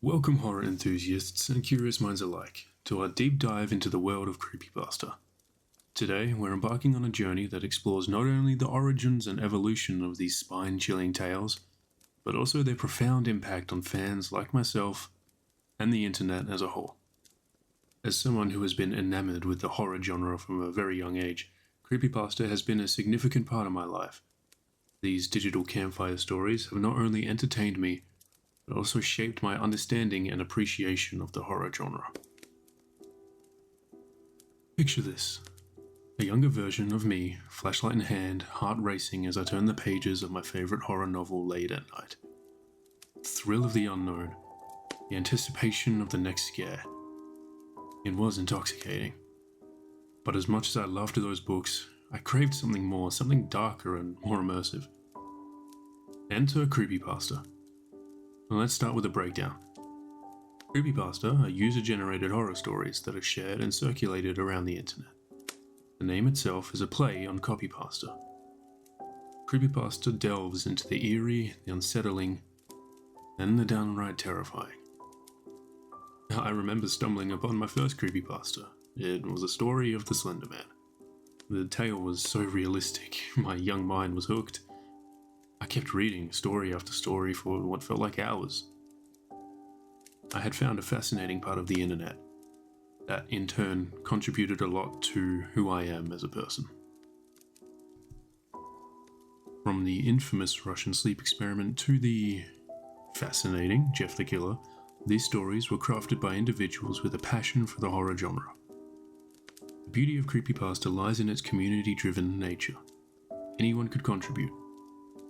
Welcome, horror enthusiasts and curious minds alike, to our deep dive into the world of Creepypasta. Today, we're embarking on a journey that explores not only the origins and evolution of these spine-chilling tales, but also their profound impact on fans like myself and the internet as a whole. As someone who has been enamored with the horror genre from a very young age, Creepypasta has been a significant part of my life. These digital campfire stories have not only entertained me, but also shaped my understanding and appreciation of the horror genre. Picture this: a younger version of me, flashlight in hand, heart racing as I turn the pages of my favorite horror novel late at night. The thrill of the unknown, the anticipation of the next scare. It was intoxicating. But as much as I loved those books, I craved something more, something darker and more immersive. Enter Creepypasta. Well, let's start with a breakdown. Creepypasta are user-generated horror stories that are shared and circulated around the internet. The name itself is a play on copypasta. Creepypasta delves into the eerie, the unsettling, and the downright terrifying. Now, I remember stumbling upon my first creepypasta. It was a story of the Slender Man. The tale was so realistic, my young mind was hooked. I kept reading story after story for what felt like hours. I had found a fascinating part of the internet that in turn contributed a lot to who I am as a person. From the infamous Russian sleep experiment to the fascinating Jeff the Killer, these stories were crafted by individuals with a passion for the horror genre. The beauty of creepypasta lies in its community-driven nature. Anyone could contribute,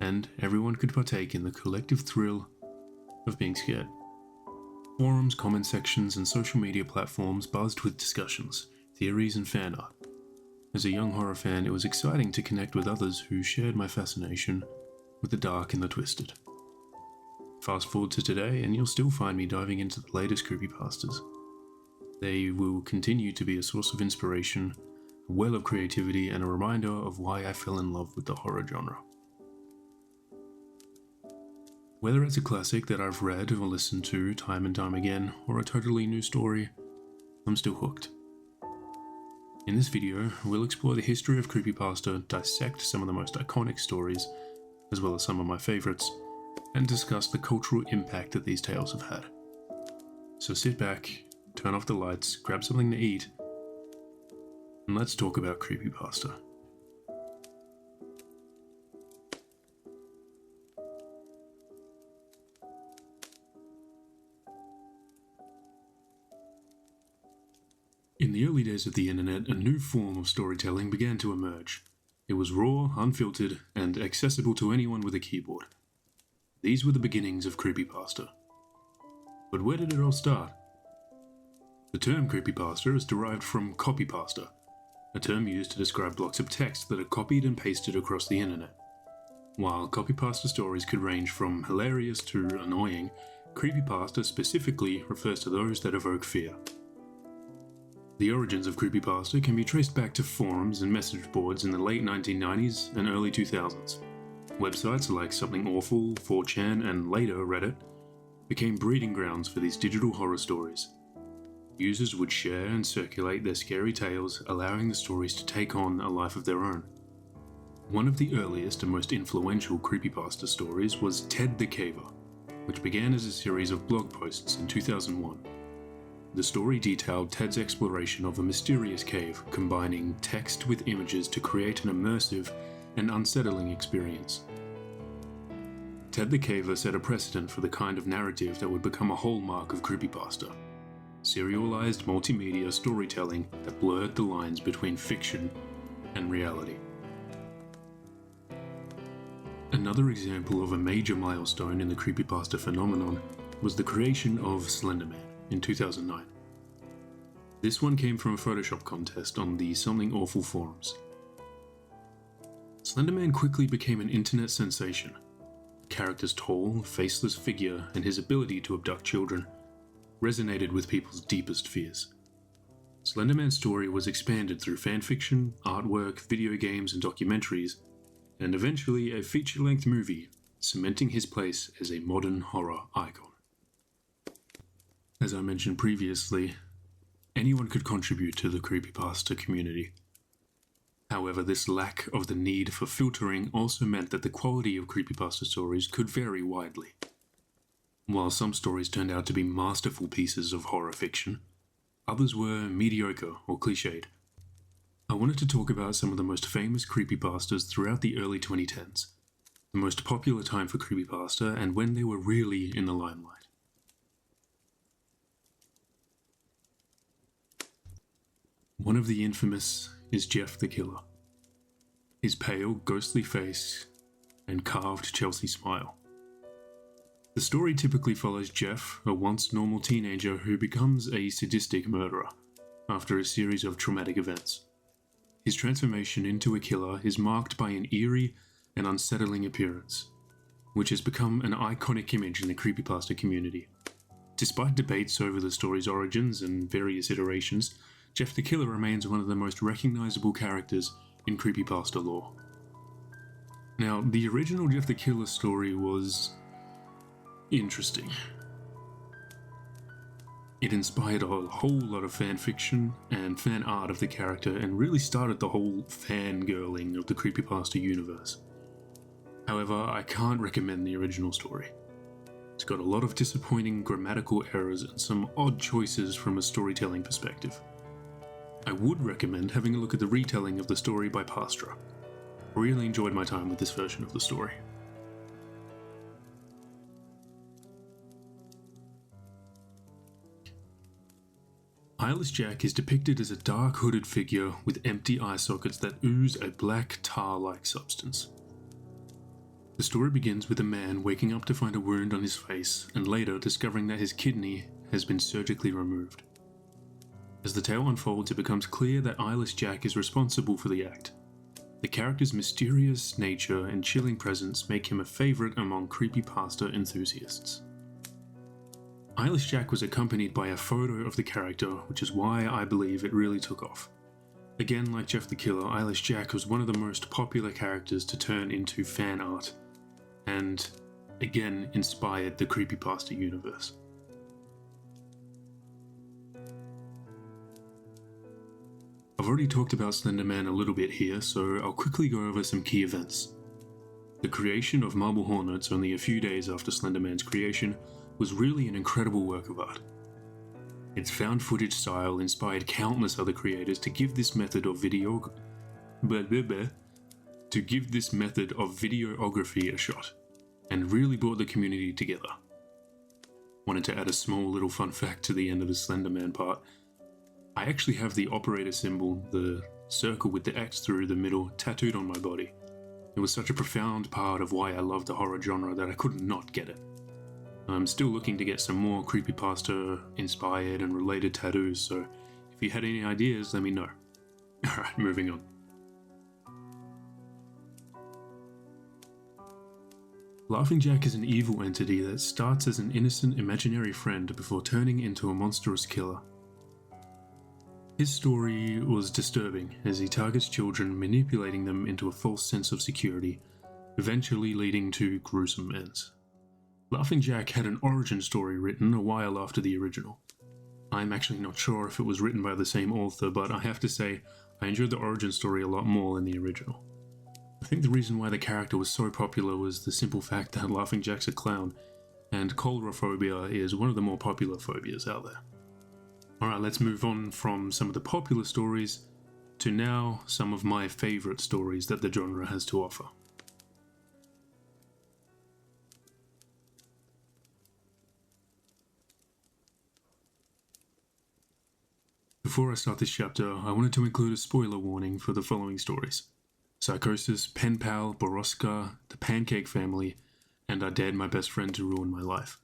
and everyone could partake in the collective thrill of being scared. Forums, comment sections, and social media platforms buzzed with discussions, theories, and fan art. As a young horror fan, it was exciting to connect with others who shared my fascination with the dark and the twisted. Fast forward to today, and you'll still find me diving into the latest creepypastas. They will continue to be a source of inspiration, a well of creativity, and a reminder of why I fell in love with the horror genre. Whether it's a classic that I've read or listened to time and time again, or a totally new story, I'm still hooked. In this video, we'll explore the history of creepypasta, dissect some of the most iconic stories, as well as some of my favorites, and discuss the cultural impact that these tales have had. So sit back, turn off the lights, grab something to eat, and let's talk about creepypasta. In the early days of the internet, a new form of storytelling began to emerge. It was raw, unfiltered, and accessible to anyone with a keyboard. These were the beginnings of creepypasta. But where did it all start? The term creepypasta is derived from copypasta, a term used to describe blocks of text that are copied and pasted across the internet. While copypasta stories could range from hilarious to annoying, creepypasta specifically refers to those that evoke fear. The origins of creepypasta can be traced back to forums and message boards in the late 1990s and early 2000s. Websites like Something Awful, 4chan, and later Reddit became breeding grounds for these digital horror stories. Users would share and circulate their scary tales, allowing the stories to take on a life of their own. One of the earliest and most influential creepypasta stories was Ted the Caver, which began as a series of blog posts in 2001. The story detailed Ted's exploration of a mysterious cave, combining text with images to create an immersive and unsettling experience. Ted the Caver set a precedent for the kind of narrative that would become a hallmark of creepypasta: serialized multimedia storytelling that blurred the lines between fiction and reality. Another example of a major milestone in the creepypasta phenomenon was the creation of Slender Man in 2009. This one came from a Photoshop contest on the Something Awful forums. Slender Man quickly became an internet sensation. The character's tall, faceless figure and his ability to abduct children resonated with people's deepest fears. Slender Man's story was expanded through fanfiction, artwork, video games, and documentaries, and eventually a feature-length movie, cementing his place as a modern horror icon. As I mentioned previously, anyone could contribute to the creepypasta community. However, this lack of the need for filtering also meant that the quality of creepypasta stories could vary widely. While some stories turned out to be masterful pieces of horror fiction, others were mediocre or cliched. I wanted to talk about some of the most famous creepypastas throughout the early 2010s, the most popular time for creepypasta and when they were really in the limelight. One of the infamous is Jeff the Killer. His pale, ghostly face and carved Chelsea smile. The story typically follows Jeff, a once normal teenager who becomes a sadistic murderer after a series of traumatic events. His transformation into a killer is marked by an eerie and unsettling appearance, which has become an iconic image in the creepypasta community. Despite debates over the story's origins and various iterations, Jeff the Killer remains one of the most recognizable characters in creepypasta lore. Now, the original Jeff the Killer story was interesting. It inspired a whole lot of fan fiction and fan art of the character and really started the whole fangirling of the creepypasta universe. However, I can't recommend the original story. It's got a lot of disappointing grammatical errors and some odd choices from a storytelling perspective. I would recommend having a look at the retelling of the story by Pastra. I really enjoyed my time with this version of the story. Eyeless Jack is depicted as a dark hooded figure with empty eye sockets that ooze a black tar-like substance. The story begins with a man waking up to find a wound on his face and later discovering that his kidney has been surgically removed. As the tale unfolds, it becomes clear that Eyeless Jack is responsible for the act. The character's mysterious nature and chilling presence make him a favourite among creepypasta enthusiasts. Eyeless Jack was accompanied by a photo of the character, which is why I believe it really took off. Again, like Jeff the Killer, Eyeless Jack was one of the most popular characters to turn into fan art, and again inspired the creepypasta universe. I've already talked about Slender Man a little bit here, so I'll quickly go over some key events. The creation of Marble Hornets only a few days after Slender Man's creation was really an incredible work of art. Its found footage style inspired countless other creators to give this method of videography a shot, and really brought the community together. Wanted to add a small little fun fact to the end of the Slender Man part. I actually have the operator symbol, the circle with the X through the middle, tattooed on my body. It was such a profound part of why I love the horror genre that I could not get it. I'm still looking to get some more creepypasta inspired and related tattoos, so if you had any ideas, let me know. Alright, moving on. Laughing Jack is an evil entity that starts as an innocent imaginary friend before turning into a monstrous killer. His story was disturbing as he targets children, manipulating them into a false sense of security, eventually leading to gruesome ends. Laughing Jack had an origin story written a while after the original. I'm actually not sure if it was written by the same author, but I have to say, I enjoyed the origin story a lot more than the original. I think the reason why the character was so popular was the simple fact that Laughing Jack's a clown, and coulrophobia is one of the more popular phobias out there. Alright, let's move on from some of the popular stories to now some of my favourite stories that the genre has to offer. Before I start this chapter, I wanted to include a spoiler warning for the following stories: Psychosis, Pen Pal, Boroska, The Pancake Family, and I Dared My Best Friend to Ruin My Life.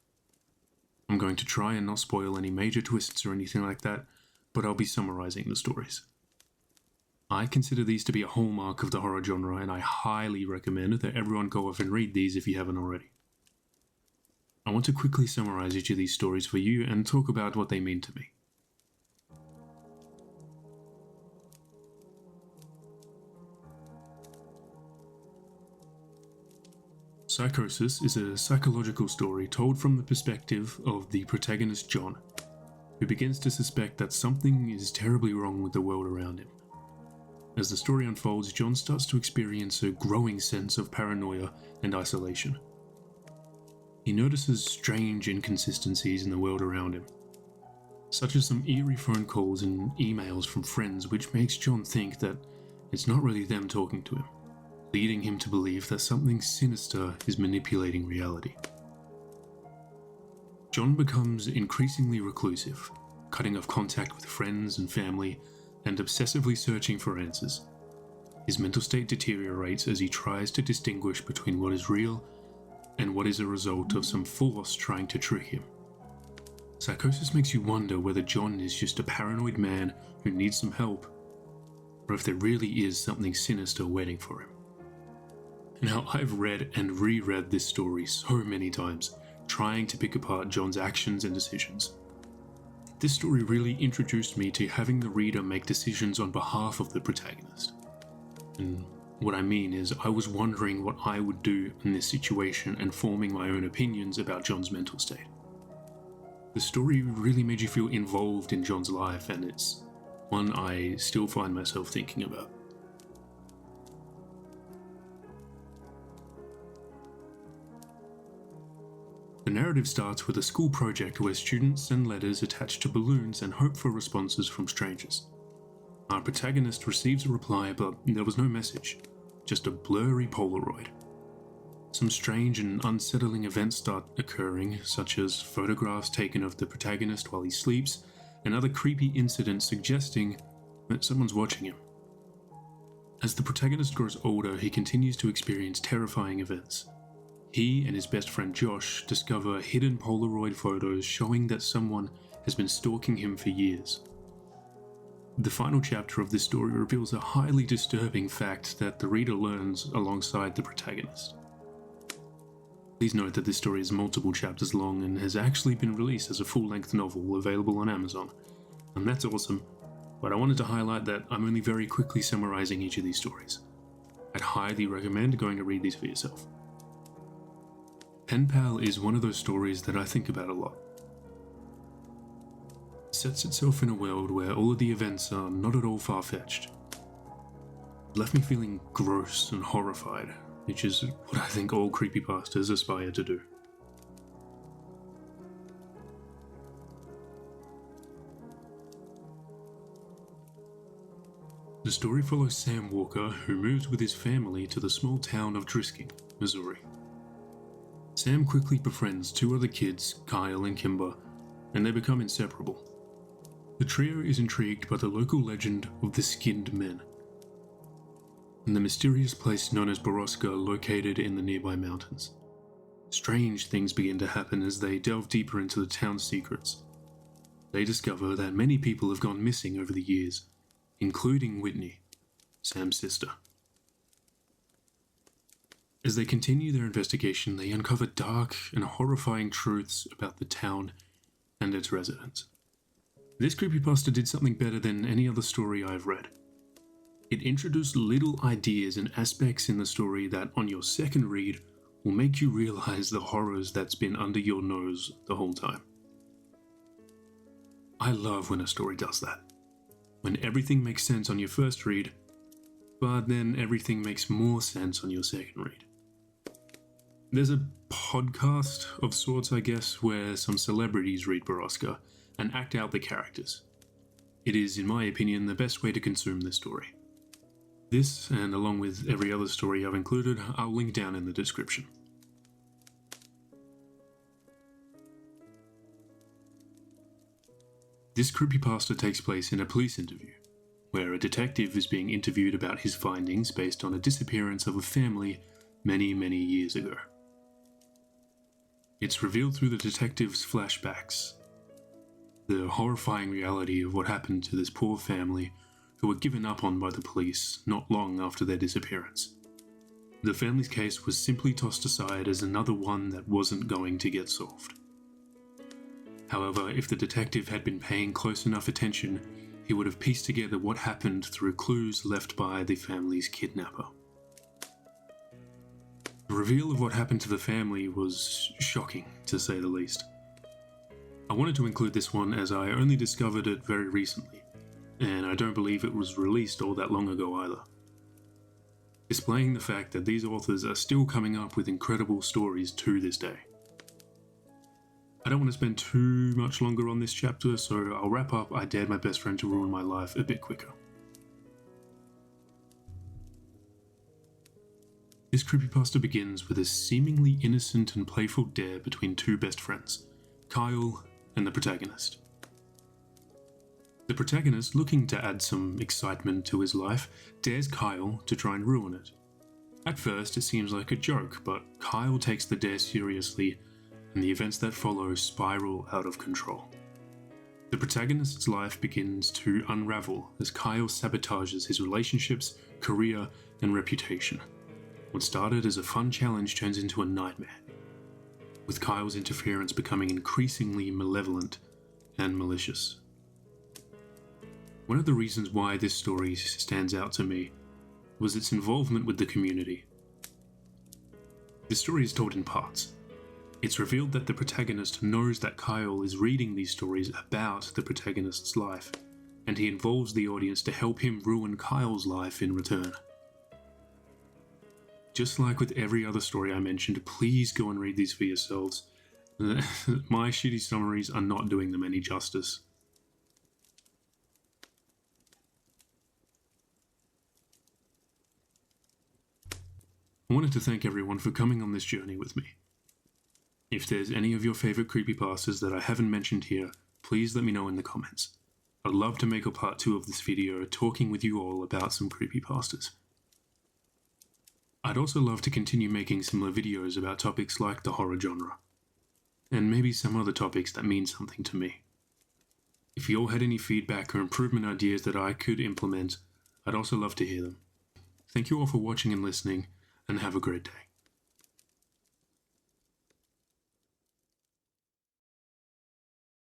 I'm going to try and not spoil any major twists or anything like that, but I'll be summarizing the stories. I consider these to be a hallmark of the horror genre, and I highly recommend that everyone go off and read these if you haven't already. I want to quickly summarize each of these stories for you and talk about what they mean to me. Psychosis is a psychological story told from the perspective of the protagonist John, who begins to suspect that something is terribly wrong with the world around him. As the story unfolds, John starts to experience a growing sense of paranoia and isolation. He notices strange inconsistencies in the world around him, such as some eerie phone calls and emails from friends, which makes John think that it's not really them talking to him, leading him to believe that something sinister is manipulating reality. John becomes increasingly reclusive, cutting off contact with friends and family, and obsessively searching for answers. His mental state deteriorates as he tries to distinguish between what is real and what is a result of some force trying to trick him. Psychosis makes you wonder whether John is just a paranoid man who needs some help, or if there really is something sinister waiting for him. Now, I've read and reread this story so many times, trying to pick apart John's actions and decisions. This story really introduced me to having the reader make decisions on behalf of the protagonist. And what I mean is, I was wondering what I would do in this situation and forming my own opinions about John's mental state. The story really made you feel involved in John's life, and it's one I still find myself thinking about. The narrative starts with a school project where students send letters attached to balloons and hope for responses from strangers. Our protagonist receives a reply, but there was no message, just a blurry Polaroid. Some strange and unsettling events start occurring, such as photographs taken of the protagonist while he sleeps, and other creepy incidents suggesting that someone's watching him. As the protagonist grows older, he continues to experience terrifying events. He and his best friend Josh discover hidden Polaroid photos showing that someone has been stalking him for years. The final chapter of this story reveals a highly disturbing fact that the reader learns alongside the protagonist. Please note that this story is multiple chapters long and has actually been released as a full-length novel available on Amazon, and that's awesome, but I wanted to highlight that I'm only very quickly summarizing each of these stories. I'd highly recommend going to read these for yourself. Pen Pal is one of those stories that I think about a lot. It sets itself in a world where all of the events are not at all far-fetched. It left me feeling gross and horrified, which is what I think all creepypastas aspire to do. The story follows Sam Walker, who moves with his family to the small town of Drisking, Missouri. Sam quickly befriends two other kids, Kyle and Kimber, and they become inseparable. The trio is intrigued by the local legend of the Skinned Men, and the mysterious place known as Boroska located in the nearby mountains. Strange things begin to happen as they delve deeper into the town's secrets. They discover that many people have gone missing over the years, including Whitney, Sam's sister. As they continue their investigation, they uncover dark and horrifying truths about the town and its residents. This creepypasta did something better than any other story I've read. It introduced little ideas and aspects in the story that, on your second read, will make you realize the horrors that's been under your nose the whole time. I love when a story does that. When everything makes sense on your first read, but then everything makes more sense on your second read. There's a podcast of sorts, I guess, where some celebrities read Boroska and act out the characters. It is, in my opinion, the best way to consume this story. This, and along with every other story I've included, I'll link down in the description. This creepypasta takes place in a police interview, where a detective is being interviewed about his findings based on a disappearance of a family many, many years ago. It's revealed through the detective's flashbacks, the horrifying reality of what happened to this poor family who were given up on by the police not long after their disappearance. The family's case was simply tossed aside as another one that wasn't going to get solved. However, if the detective had been paying close enough attention, he would have pieced together what happened through clues left by the family's kidnapper. The reveal of what happened to the family was shocking, to say the least. I wanted to include this one as I only discovered it very recently, and I don't believe it was released all that long ago either. Displaying the fact that these authors are still coming up with incredible stories to this day. I don't want to spend too much longer on this chapter, so I'll wrap up I Dared My Best Friend to Ruin My Life a bit quicker. This creepypasta begins with a seemingly innocent and playful dare between two best friends, Kyle and the protagonist. The protagonist, looking to add some excitement to his life, dares Kyle to try and ruin it. At first it seems like a joke, but Kyle takes the dare seriously, and the events that follow spiral out of control. The protagonist's life begins to unravel as Kyle sabotages his relationships, career, and reputation. What started as a fun challenge turns into a nightmare, with Kyle's interference becoming increasingly malevolent and malicious. One of the reasons why this story stands out to me was its involvement with the community. The story is told in parts. It's revealed that the protagonist knows that Kyle is reading these stories about the protagonist's life, and he involves the audience to help him ruin Kyle's life in return. Just like with every other story I mentioned, please go and read these for yourselves. My shitty summaries are not doing them any justice. I wanted to thank everyone for coming on this journey with me. If there's any of your favourite creepypastas that I haven't mentioned here, please let me know in the comments. I'd love to make a part 2 of this video talking with you all about some creepypastas. I'd also love to continue making similar videos about topics like the horror genre, and maybe some other topics that mean something to me. If you all had any feedback or improvement ideas that I could implement, I'd also love to hear them. Thank you all for watching and listening, and have a great day.